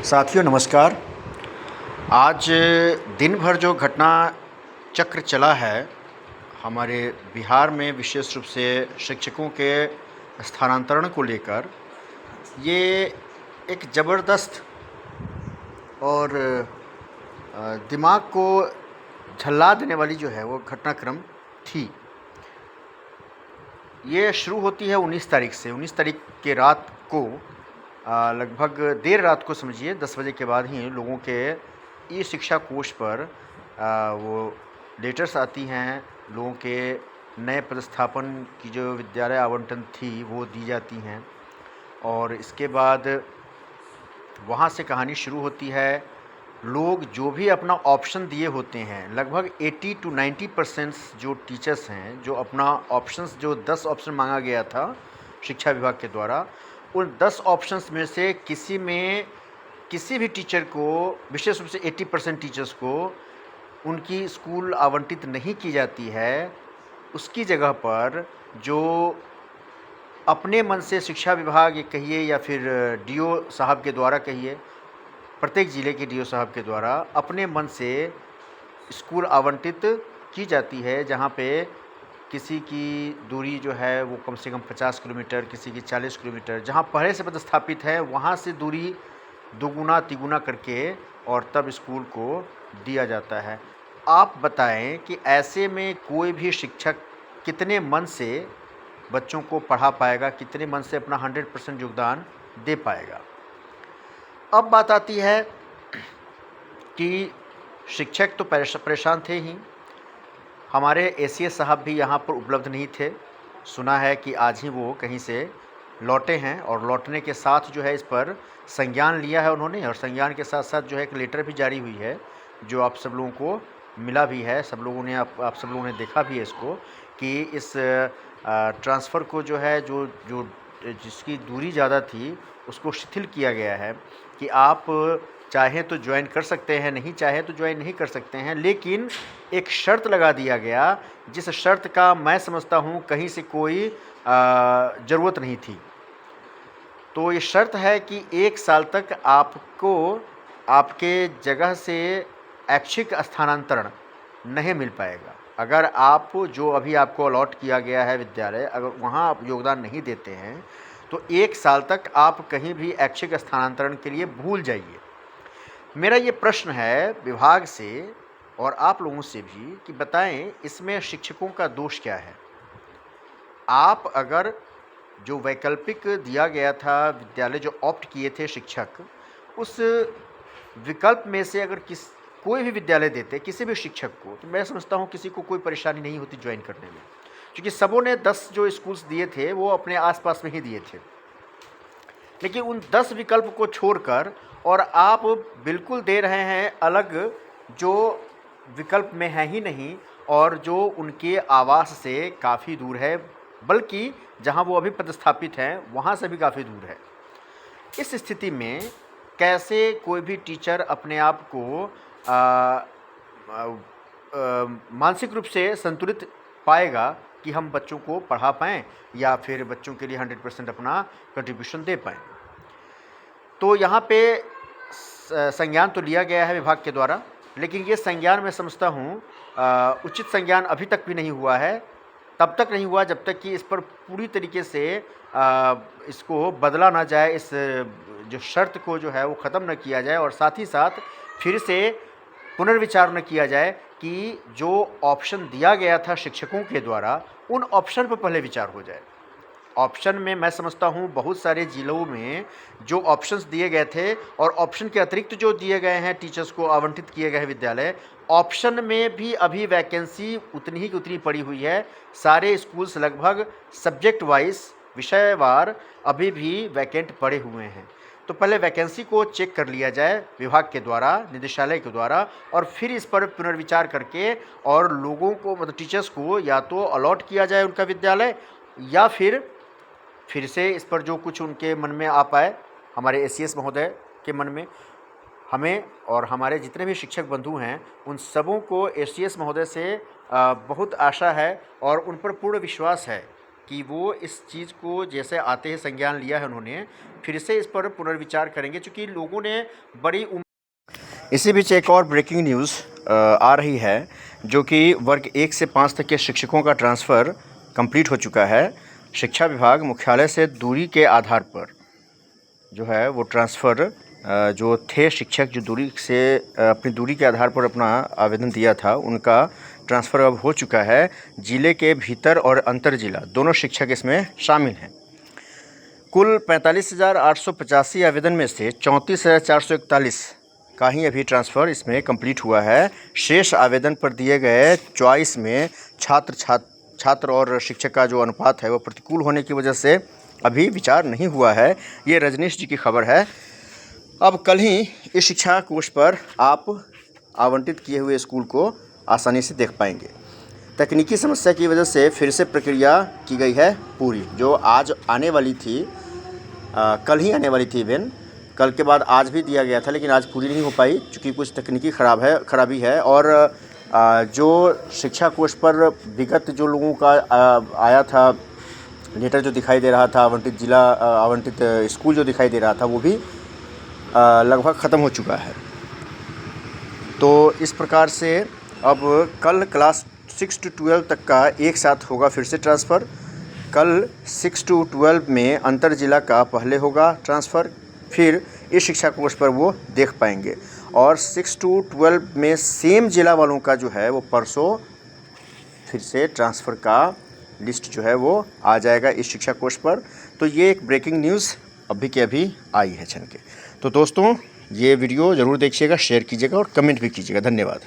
साथियों नमस्कार। आज दिन भर जो घटना चक्र चला है हमारे बिहार में, विशेष रूप से शिक्षकों के स्थानांतरण को लेकर, ये एक ज़बरदस्त और दिमाग को झल्ला देने वाली जो है वो घटनाक्रम थी। ये शुरू होती है 19 तारीख से। 19 तारीख के रात को लगभग देर रात को, समझिए 10 बजे के बाद ही लोगों के ई शिक्षा कोष पर वो लेटर्स आती हैं। लोगों के नए पदस्थापन की जो विद्यालय आवंटन थी वो दी जाती हैं, और इसके बाद वहाँ से कहानी शुरू होती है। लोग जो भी अपना ऑप्शन दिए होते हैं, लगभग 80 to 90% जो टीचर्स हैं, जो अपना ऑप्शंस, जो 10 ऑप्शन मांगा गया था शिक्षा विभाग के द्वारा, उन 10 ऑप्शंस में से किसी में किसी भी टीचर को, विशेष रूप से 80% टीचर्स को उनकी स्कूल आवंटित नहीं की जाती है। उसकी जगह पर जो अपने मन से शिक्षा विभाग, ये कहिए या फिर डीओ साहब के द्वारा कहिए, प्रत्येक ज़िले के डीओ साहब के द्वारा अपने मन से स्कूल आवंटित की जाती है, जहाँ पे किसी की दूरी जो है वो कम से कम 50 किलोमीटर, किसी की 40 किलोमीटर, जहाँ पहले से पदस्थापित है वहाँ से दूरी दोगुना तिगुना करके और तब स्कूल को दिया जाता है। आप बताएं कि ऐसे में कोई भी शिक्षक कितने मन से बच्चों को पढ़ा पाएगा, कितने मन से अपना 100% योगदान दे पाएगा। अब बात आती है कि शिक्षक तो परेशान थे ही, हमारे एसीएस साहब भी यहाँ पर उपलब्ध नहीं थे। सुना है कि आज ही वो कहीं से लौटे हैं, और लौटने के साथ जो है इस पर संज्ञान लिया है उन्होंने, और संज्ञान के साथ साथ जो है एक लेटर भी जारी हुई है, जो आप सब लोगों को मिला भी है। सब लोगों ने आप सब लोगों ने देखा भी है इसको, कि इस ट्रांसफ़र को जो है, जो जो जिसकी दूरी ज़्यादा थी उसको शिथिल किया गया है कि आप चाहें तो ज्वाइन कर सकते हैं, नहीं चाहें तो ज्वाइन नहीं कर सकते हैं। लेकिन एक शर्त लगा दिया गया, जिस शर्त का मैं समझता हूँ कहीं से कोई ज़रूरत नहीं थी। तो ये शर्त है कि 1 साल तक आपको आपके जगह से ऐच्छिक स्थानांतरण नहीं मिल पाएगा। अगर आप जो अभी आपको अलॉट किया गया है विद्यालय, अगर वहाँ आप योगदान नहीं देते हैं तो 1 साल तक आप कहीं भी ऐच्छिक स्थानांतरण के लिए भूल जाइए। मेरा ये प्रश्न है विभाग से और आप लोगों से भी कि बताएं, इसमें शिक्षकों का दोष क्या है? आप अगर जो वैकल्पिक दिया गया था विद्यालय, जो ऑप्ट किए थे शिक्षक, उस विकल्प में से अगर कोई भी विद्यालय देते किसी भी शिक्षक को, तो मैं समझता हूँ किसी को कोई परेशानी नहीं होती ज्वाइन करने में, क्योंकि सबों ने 10 जो स्कूल्स दिए थे वो अपने आसपास में ही दिए थे। लेकिन उन 10 विकल्प को छोड़कर और आप बिल्कुल दे रहे हैं अलग, जो विकल्प में है ही नहीं और जो उनके आवास से काफ़ी दूर है, बल्कि जहां वो अभी पदस्थापित हैं वहां से भी काफ़ी दूर है। इस स्थिति में कैसे कोई भी टीचर अपने आप को मानसिक रूप से संतुलित पाएगा कि हम बच्चों को पढ़ा पाएँ या फिर बच्चों के लिए 100% अपना कंट्रीब्यूशन दे पाएँ? तो यहाँ पे संज्ञान तो लिया गया है विभाग के द्वारा, लेकिन ये संज्ञान मैं समझता हूँ उचित संज्ञान अभी तक भी नहीं हुआ है। तब तक नहीं हुआ जब तक कि इस पर पूरी तरीके से इसको बदला ना जाए, इस जो शर्त को जो है वो ख़त्म न किया जाए, और साथ ही साथ फिर से पुनर्विचार न किया जाए कि जो ऑप्शन दिया गया था शिक्षकों के द्वारा, उन ऑप्शन पर पहले विचार हो जाए। ऑप्शन में मैं समझता हूँ बहुत सारे ज़िलों में जो ऑप्शंस दिए गए थे और ऑप्शन के अतिरिक्त जो दिए गए हैं टीचर्स को आवंटित किए गए हैं विद्यालय, ऑप्शन में भी अभी वैकेंसी उतनी ही की उतनी पड़ी हुई है। सारे स्कूल्स लगभग सब्जेक्ट वाइज, विषयवार अभी भी वैकेंट पड़े हुए हैं। तो पहले वैकेंसी को चेक कर लिया जाए विभाग के द्वारा, निदेशालय के द्वारा, और फिर इस पर पुनर्विचार करके और लोगों को, मतलब टीचर्स को, या तो अलॉट किया जाए उनका विद्यालय, या फिर से इस पर जो कुछ उनके मन में आ पाए, हमारे एसीएस महोदय के मन में, हमें और हमारे जितने भी शिक्षक बंधु हैं उन सबों को एसीएस महोदय से बहुत आशा है और उन पर पूर्ण विश्वास है कि वो इस चीज़ को जैसे आते ही संज्ञान लिया है उन्होंने, फिर से इस पर पुनर्विचार करेंगे, क्योंकि लोगों ने बड़ी इसी बीच एक और ब्रेकिंग न्यूज़ आ रही है, जो कि वर्ग 1 से 5 तक के शिक्षकों का ट्रांसफ़र कंप्लीट हो चुका है। शिक्षा विभाग मुख्यालय से दूरी के आधार पर जो है वो ट्रांसफ़र जो थे शिक्षक जो दूरी से अपनी दूरी के आधार पर अपना आवेदन दिया था, उनका ट्रांसफ़र अब हो चुका है। ज़िले के भीतर और अंतर ज़िला दोनों शिक्षक इसमें शामिल हैं। कुल 45,885 आवेदन में से 34,441 का ही अभी ट्रांसफ़र इसमें कंप्लीट हुआ है। शेष आवेदन पर दिए गए चॉइस में छात्र और शिक्षक का जो अनुपात है वो प्रतिकूल होने की वजह से अभी विचार नहीं हुआ है। ये रजनीश जी की खबर है। अब कल ही इस शिक्षा कोष पर आप आवंटित किए हुए स्कूल को आसानी से देख पाएंगे। तकनीकी समस्या की वजह से फिर से प्रक्रिया की गई है पूरी, जो आज आने वाली थी, कल ही आने वाली थी इवेंट, कल के बाद आज भी दिया गया था, लेकिन आज पूरी नहीं हो पाई क्योंकि कुछ तकनीकी खराबी है। और जो शिक्षा कोष पर विगत जो लोगों का आया था लेटर जो दिखाई दे रहा था, आवंटित स्कूल जो दिखाई दे रहा था, वो भी लगभग ख़त्म हो चुका है। तो इस प्रकार से अब कल क्लास 6 to 12 तक का एक साथ होगा फिर से ट्रांसफ़र। कल 6 to 12 में अंतर जिला का पहले होगा ट्रांसफ़र, फिर इस शिक्षा कोष पर वो देख पाएंगे। और 6 to 12 में सेम जिला वालों का जो है वो परसों फिर से ट्रांसफ़र का लिस्ट जो है वो आ जाएगा इस शिक्षा कोष पर। तो ये एक ब्रेकिंग न्यूज़ अभी के अभी आई है छन के। तो दोस्तों, ये वीडियो ज़रूर देखिएगा, शेयर कीजिएगा और कमेंट भी कीजिएगा। धन्यवाद।